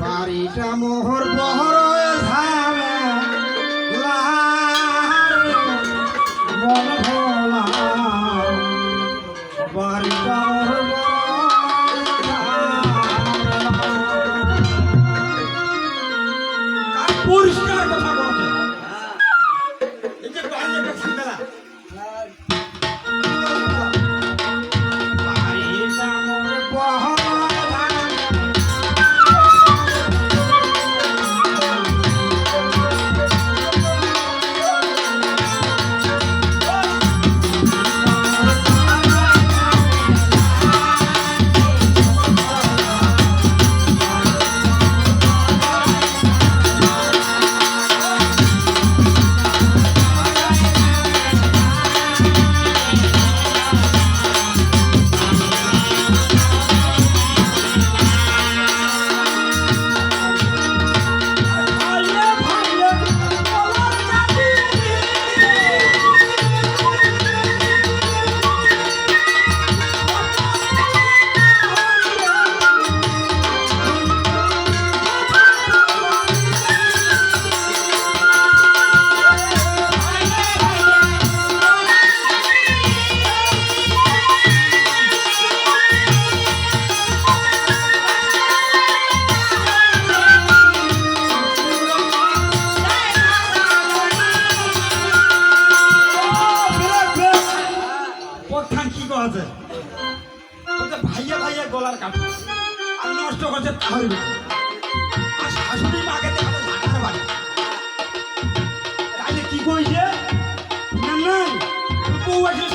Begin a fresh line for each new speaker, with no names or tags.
বাড়িটা মোহর বহর বাড়িটা পরিষ্কার কথা বলছে এই যে বাড়িটা ঠান্ডা বাড়িটা মোহর বহর ভাইয়া ভাইয়া গলার কাঠ আর নষ্ট করছে তাহলে আর শাশুড়ি মাকে দেখাতে ঝাঁটার বাড়ি তাইলে কি কইছে না না বউ আসলে